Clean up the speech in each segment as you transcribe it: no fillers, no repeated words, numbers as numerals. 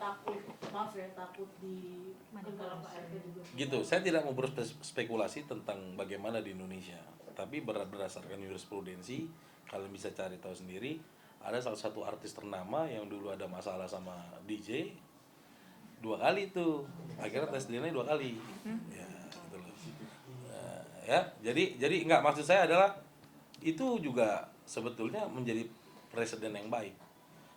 takut takut di tenggelam ART juga. Gitu, saya tidak mau berspekulasi tentang bagaimana di Indonesia, tapi berdasarkan jurisprudensi, kalian bisa cari tahu sendiri. Ada salah satu artis ternama yang dulu ada masalah sama DJ 2 kali tuh, akhirnya tes DNA 2 kali. Ya, gitu loh. Ya, jadi enggak, maksud saya adalah itu juga sebetulnya menjadi presiden yang baik.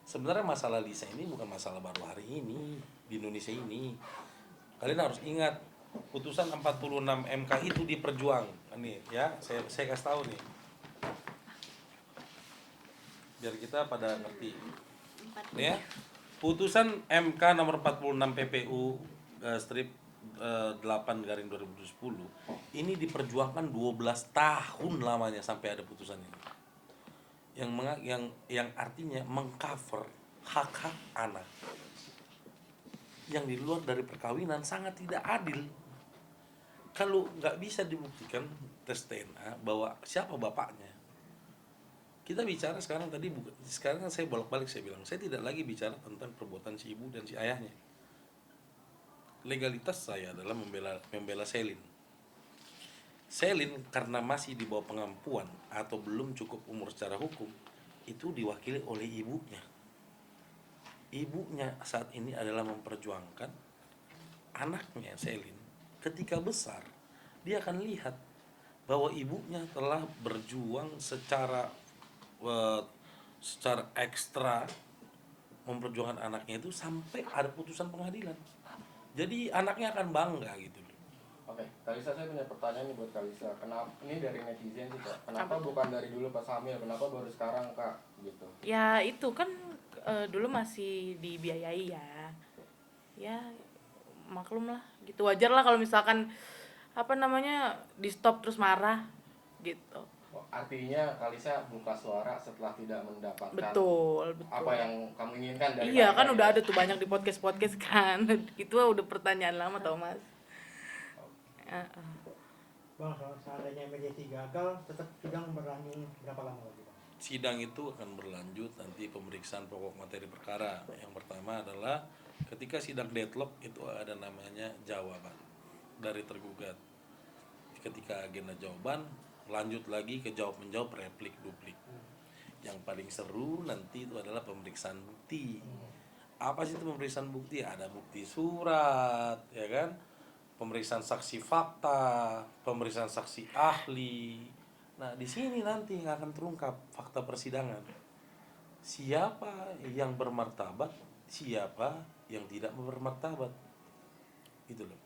Sebenarnya masalah Lisa ini bukan masalah baru hari ini di Indonesia ini. Kalian harus ingat putusan 46 MK itu diperjuangkan nih ya. Saya kasih tahu nih. Biar kita pada ngerti. Nih ya. Putusan MK nomor 46 PPU strip 8/2010 ini diperjuangkan 12 tahun lamanya sampai ada putusan ini. Yang artinya mengcover hak-hak anak yang di luar dari perkawinan sangat tidak adil. Kalau nggak bisa dibuktikan tes DNA bahwa siapa bapaknya, kita bicara sekarang sekarang kan saya bolak-balik saya bilang, saya tidak lagi bicara tentang perbuatan si ibu dan si ayahnya. Legalitas saya adalah membela Selin. Selin karena masih di bawah pengampuan atau belum cukup umur secara hukum, itu diwakili oleh ibunya. Ibunya saat ini adalah memperjuangkan anaknya Selin. Ketika besar, dia akan lihat bahwa ibunya telah berjuang secara ekstra memperjuangkan anaknya itu sampai ada putusan pengadilan. Jadi anaknya akan bangga gitu. Oke, Kalisa, saya punya pertanyaan nih buat Kalisa. Kenapa ini dari netizen sih, Kak? Kenapa bukan dari dulu pas hamil? Kenapa baru sekarang, Kak? Gitu. Ya itu kan dulu masih dibiayai ya. Ya maklum lah, gitu wajar lah kalau misalkan di stop terus marah gitu. Artinya Kalisa buka suara setelah tidak mendapatkan betul apa yang kamu inginkan dari iya kan ya? udah ada tuh banyak di podcast kan. Itu udah pertanyaan lama tau Mas. Bang, seandainya mediasi gagal, tetap sidang berlanjut berapa lama lagi, Bang? Sidang itu akan berlanjut nanti pemeriksaan pokok materi perkara. Yang pertama adalah ketika sidang deadlock itu ada namanya jawaban dari tergugat. Ketika agenda jawaban, lanjut lagi ke jawab menjawab, replik duplik. Yang paling seru nanti itu adalah pemeriksaan bukti. Apa sih itu pemeriksaan bukti? Ada bukti surat, ya kan? Pemeriksaan saksi fakta, pemeriksaan saksi ahli. Nah, di sini nanti akan terungkap fakta persidangan. Siapa yang bermartabat, siapa yang tidak bermartabat. Gitu loh.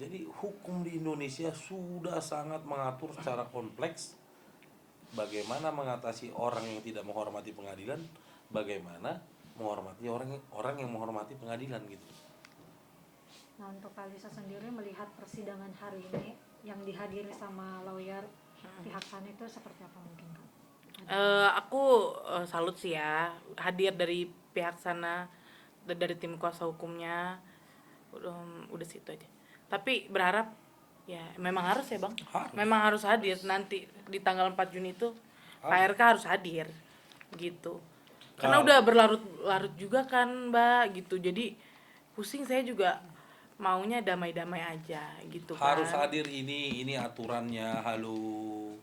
Jadi hukum di Indonesia sudah sangat mengatur secara kompleks bagaimana mengatasi orang yang tidak menghormati pengadilan, bagaimana menghormati orang yang menghormati pengadilan gitu. Nah, untuk Kalisa sendiri melihat persidangan hari ini yang dihadiri sama lawyer pihak sana itu seperti apa mungkin, Kak? Aku salut sih ya hadir dari pihak sana, dari tim kuasa hukumnya. Udah situ aja. Tapi berharap ya memang harus ya Bang. Memang harus hadir nanti di tanggal 4 Juni itu. KRK harus hadir gitu. Karena udah berlarut-larut juga kan Mbak gitu. Jadi pusing, saya juga maunya damai-damai aja gitu kan. Harus hadir, ini aturannya. Halo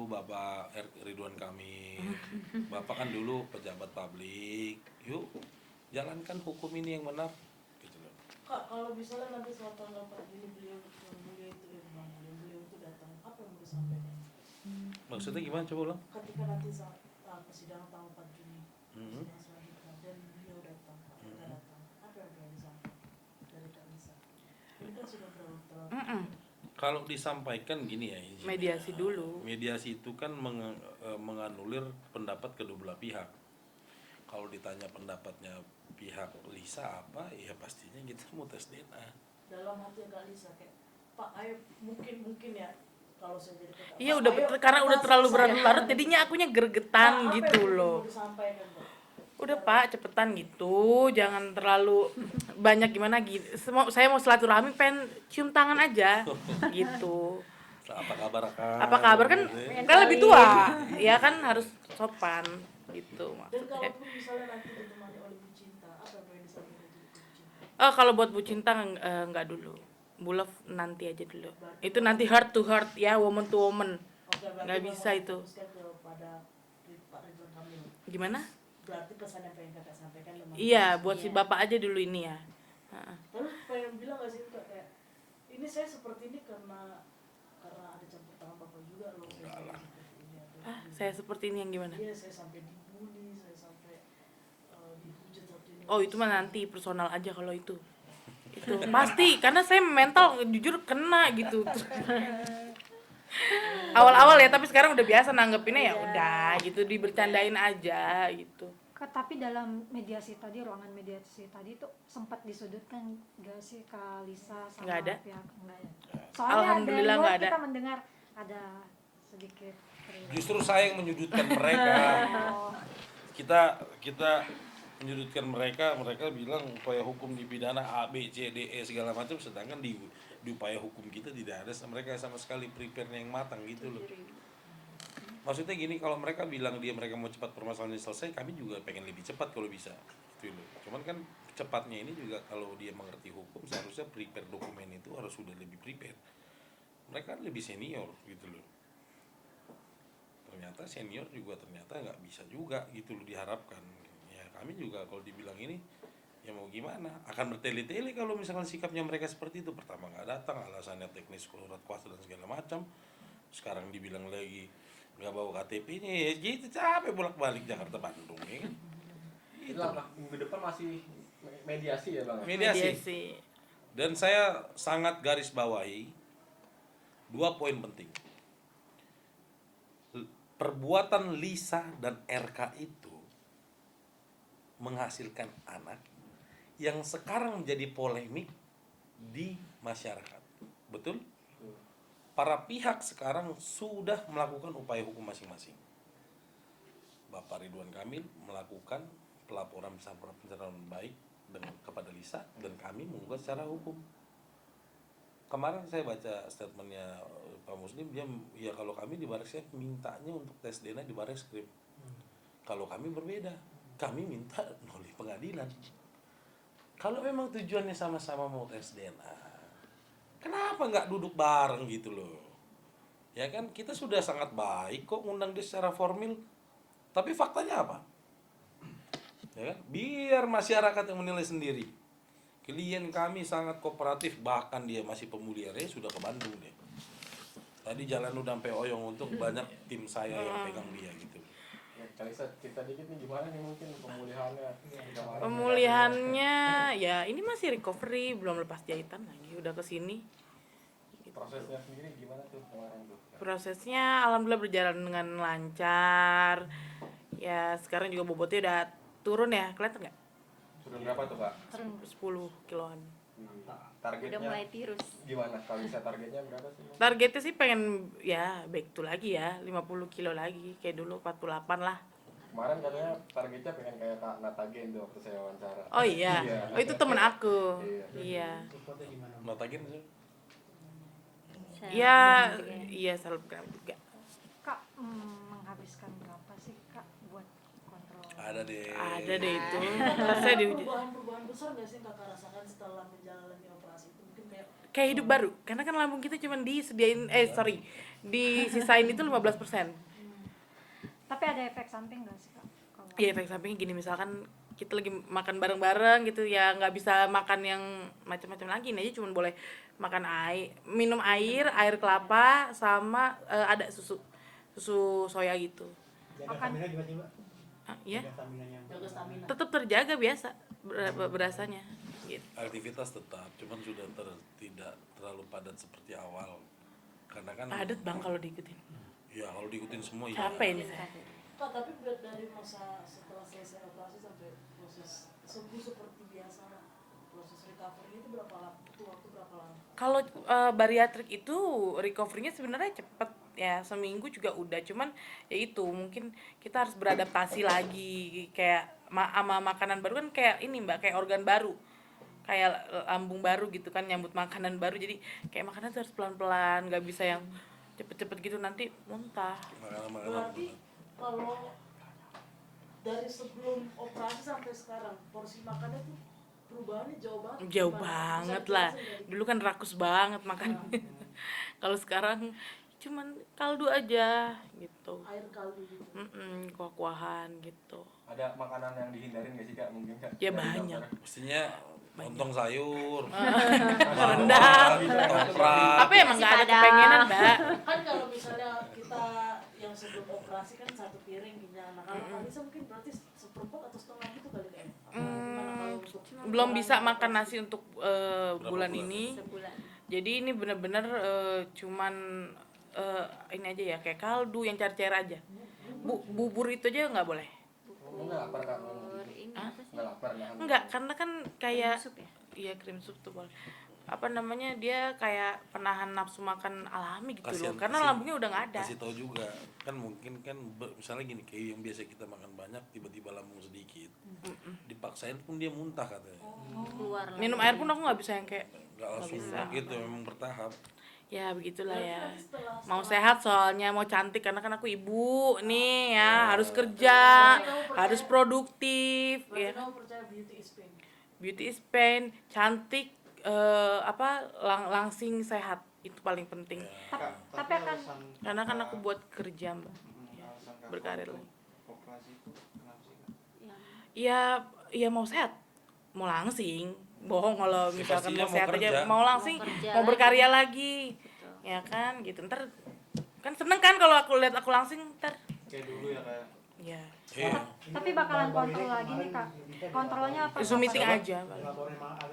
Bapak Ridwan Kamil. Bapak kan dulu pejabat publik. Yuk jalankan hukum ini yang benar. Gitu loh. Kak, kalau misalnya nanti suatu tanggal 4 Juni beliau itu datang, apa yang mau disampaikan? Maksudnya gimana, coba ulang? Ketika nanti persidangan tanggal 4 Juni selanjutnya dan beliau datang, apa yang akan disampaikan dari Kak Lisa? Ini kan sudah terlalu Kalau disampaikan gini ya, mediasi dulu. Mediasi itu kan menganulir pendapat kedua belah pihak. Kalau ditanya pendapatnya pihak Lisa apa, ya pastinya kita mau tes DNA. Dalam hati Kak Lisa kayak, Pak, ayo mungkin ya kalau saya jadi kata. Iya udah karena udah terlalu berlarut-larut jadinya akunya gergetan Pak, gitu loh. Udah Pak, cepetan gitu, jangan terlalu banyak gimana gitu. Saya mau silaturahmi, pengen cium tangan aja gitu. Apa kabar Kak? Apa kabar kan lebih tua, ya kan harus sopan gitu Dan maksudnya. kalau misalnya nanti ditemani oleh Bu Cinta, apa yang disampaikan dari Bu Cinta? Kalau buat Bu Cinta nggak dulu. Bu Love nanti aja dulu. Itu nanti heart to heart ya, woman to woman. Oke, berarti Nggak bisa Bapak itu. fokuskan kepada Pak Ridwan Kamil. Gimana? Berarti pesan yang pengen kakak sampaikan lemah. Iya, buat si bapak aja dulu ini ya. Heeh. Terus pengen bilang gak sih Kak, kayak ini saya seperti ini karena ada campur tangan bapak juga loh. Enggak lah. Seperti ini, atau Saya seperti ini yang gimana? iya, saya sampai dibully, saya sampai dihujat seperti ini. Oh, itu mah nanti personal aja kalau itu. Itu pasti karena saya mental jujur kena gitu. Awal-awal ya, tapi sekarang udah biasa nanggepinnya ya udah gitu, dibercandain aja gitu. Kak, tapi dalam mediasi tadi, ruangan mediasi tadi tuh sempat disudutkan gak sih Kak Lisa sama Nggak ada. pihak enggak ya? Soalnya Alhamdulillah dari luar nggak ada. kita mendengar ada sedikit Justru saya yang menyudutkan mereka. Oh, Kita menyudutkan mereka bilang upaya hukum di pidana A, B, C, D, E segala macam, sedangkan di upaya hukum kita tidak ada mereka sama sekali prepare yang matang gitu loh. Maksudnya gini, kalau mereka bilang mereka mau cepat permasalahan ini selesai, kami juga pengen lebih cepat kalau bisa gitu loh. Cuman kan cepatnya ini juga kalau dia mengerti hukum seharusnya prepare dokumen itu harus sudah lebih prepare. Mereka kan lebih senior gitu loh. Ternyata senior juga ternyata nggak bisa juga gitu loh diharapkan. Ya kami juga kalau dibilang ini ya mau gimana, akan bertele-tele kalau misalkan sikapnya mereka seperti itu. Pertama nggak datang, alasannya teknis surat kuasa dan segala macam. Sekarang dibilang lagi nggak bawa KTP-nya, ya gitu capek bolak-balik Jakarta Bandung ya kan. Itu langkah minggu depan masih mediasi ya bang? Mediasi. Dan saya sangat garis bawahi 2 poin penting. Perbuatan Lisa dan RK itu menghasilkan anak yang sekarang menjadi polemik di masyarakat. Betul? Para pihak sekarang sudah melakukan upaya hukum masing-masing. Bapak Ridwan Kamil melakukan pelaporan pencalonan baik kepada Lisa dan kami menggugat secara hukum. Kemarin saya baca statementnya Pak Muslim, dia ya kalau kami di Barreskrim mintanya untuk tes DNA di Barreskrim. Kalau kami berbeda, kami minta oleh pengadilan. Kalau memang tujuannya sama-sama mau tes DNA, kenapa nggak duduk bareng gitu loh? Ya kan kita sudah sangat baik kok ngundang dia secara formal, tapi faktanya apa? Ya kan? Biar masyarakat yang menilai sendiri. Klien kami sangat kooperatif, bahkan dia masih pemulihannya sudah ke Bandung deh. Tadi jalan udah sampai Oyong untuk banyak tim saya yang pegang dia gitu. Ya, Kalisa cerita dikit nih gimana nih mungkin pemulihannya? Kemarin Pemulihannya ya ini masih recovery, belum lepas jahitan lagi, udah kesini. prosesnya sendiri gimana tuh kemarin tuh? Prosesnya alhamdulillah berjalan dengan lancar. Ya sekarang juga bobotnya udah turun ya, kelihatan nggak? Sudah berapa tuh kak? 10 kiloan. Targetnya Udah mulai tirus. gimana? Kalisa targetnya berapa sih? Targetnya sih pengen ya back to lagi ya, 50 kilo lagi kayak dulu 48 lah. Kemarin katanya targetnya pengen kayak Kak Natagen tuh waktu saya wawancara. Oh iya, oh itu temen aku. Iya. Iya. Foto gimana? Notagin sih. Ya, iya selebgram juga. Kak, menghabiskan berapa sih Kak buat kontrol? Ada deh. Ada deh itu. Ntar saya diuji. Perubahan besar nggak sih yang kakak rasakan setelah menjalani operasi itu? Mungkin Kayak hidup baru, karena kan lambung kita cuma disisain itu 15%. Tapi ada efek samping nggak sih Kak? Kalau Iya, efek sampingnya gini, misalkan kita lagi makan bareng-bareng gitu ya, nggak bisa makan yang macam-macam lagi, ini aja cuma boleh makan minum air kelapa sama ada susu soya gitu. Jaga stamina gimana sih Mbak? Iya, Jaga staminanya. jaga stamina. tetap terjaga biasa berasanya gitu. Aktivitas tetap, cuman sudah tidak terlalu padat seperti awal. Karena kan Padat bang kalau diikutin, ya kalau diikutin semua ya. capek ini saya. Kak, tapi dari masa setelah selesai operasi sampai proses sembuh seperti biasa, proses recovery itu berapa lama? Butuh waktu berapa lama? Kalau bariatrik itu recovery-nya sebenarnya cepet ya, seminggu juga udah, cuman ya itu mungkin kita harus beradaptasi lagi kayak sama makanan baru kan, kayak ini mbak, kayak organ baru, kayak lambung baru gitu kan, nyambut makanan baru, jadi kayak makanan tuh harus pelan-pelan, nggak bisa yang cepet-cepet gitu nanti muntah. Makanan Berarti kalau dari sebelum operasi sampai sekarang porsi makannya tuh perubahannya jauh banget. Jauh Gimana? banget Bisa lah. dijelasin nggak? Dulu kan rakus banget makan. Kalau sekarang cuman kaldu aja gitu. Air kaldu gitu. Kuah-kuahan gitu. Ada makanan yang dihindarin nggak sih kak, mungkin kak? Ya, Dari banyak. dokter? Mestinya lontong sayur, Rendang. ketoprak. Tapi emang nggak ada kepengenan, Mbak. Kan kalau misalnya kita yang sebelum operasi kan satu piring kenyang. Nah kalau Kalisa mungkin berarti seperempat atau setengah gitu kali kan? Gimana kalau untuk Belum orang bisa yang makan operasi? nasi untuk bulan ini. Sebulan. Jadi ini bener-bener cuman ini aja ya, kayak kaldu yang cair-cair aja. Bubur itu aja nggak boleh. Nggak lapar kak? Ini Hah? apa sih? Nggak lapar nggak? Enggak, karena kan kayak Sup ya? iya krim sup tuh boleh. Apa namanya, dia kayak penahan nafsu makan alami gitu loh. Karena lambungnya udah nggak ada. Kasih tahu juga kan, mungkin kan misalnya gini, kayak yang biasa kita makan banyak tiba-tiba lambung sedikit, dipaksain pun dia muntah katanya. Keluar Minum air pun aku nggak bisa yang kayak Nggak langsung gitu, memang bertahap. ya begitulah ya. Berarti setelah- Mau sehat soalnya, mau cantik karena kan aku ibu nih ya, harus kerja, harus produktif Berarti ya. kamu percaya beauty is pain? Beauty is pain, cantik, langsing, sehat itu paling penting. Tapi akan Karena kan aku buat kerja, Mbak. Berkarir lagi. Operasi itu kenapa sih kak? yang Ya mau sehat, mau langsing. Bohong kalau misalkan pastinya mau mau sehat aja, kerja. mau langsing, Mau kerja mau lagi. berkarya lagi. Ya kan, gitu. Ntar kan seneng kan kalau aku lihat aku langsing, ntar Kayak dulu ya kayak. ya Iya. tapi bakalan kontrol lagi nih Kak. Kontrolnya apa? Zoom meeting Kak? aja. Laporin sama Ale